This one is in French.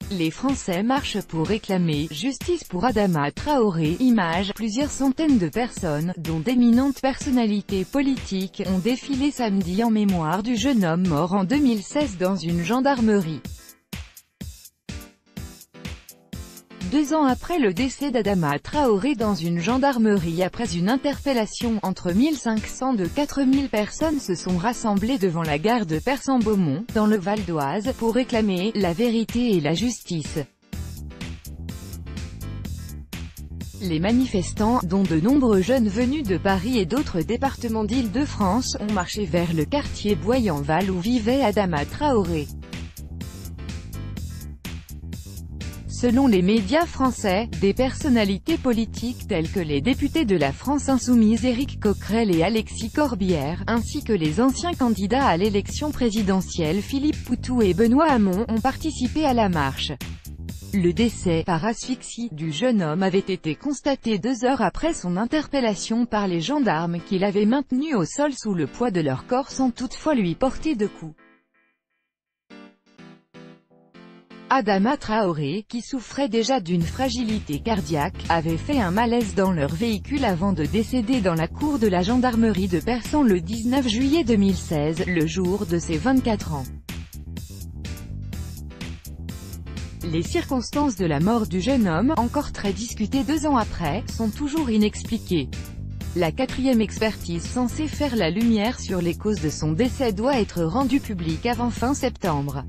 Les Français marchent pour réclamer justice pour Adama Traoré. Images. Plusieurs centaines de personnes, dont d'éminentes personnalités politiques, ont défilé samedi en mémoire du jeune homme mort en 2016 dans une gendarmerie. 2 ans après le décès d'Adama Traoré dans une gendarmerie après une interpellation, entre 1500 et 4000 personnes se sont rassemblées devant la gare de Persan-Beaumont, dans le Val d'Oise, pour réclamer la vérité et la justice. Les manifestants, dont de nombreux jeunes venus de Paris et d'autres départements d'Île-de-France, ont marché vers le quartier Boyenval où vivait Adama Traoré. Selon les médias français, des personnalités politiques telles que les députés de la France Insoumise Éric Coquerel et Alexis Corbière, ainsi que les anciens candidats à l'élection présidentielle Philippe Poutou et Benoît Hamon, ont participé à la marche. Le décès, par asphyxie, du jeune homme avait été constaté 2 heures après son interpellation par les gendarmes qui l'avaient maintenu au sol sous le poids de leur corps sans toutefois lui porter de coups. Adama Traoré, qui souffrait déjà d'une fragilité cardiaque, avait fait un malaise dans leur véhicule avant de décéder dans la cour de la gendarmerie de Persan le 19 juillet 2016, le jour de ses 24 ans. Les circonstances de la mort du jeune homme, encore très discutées 2 ans après, sont toujours inexpliquées. La 4e expertise censée faire la lumière sur les causes de son décès doit être rendue publique avant fin septembre.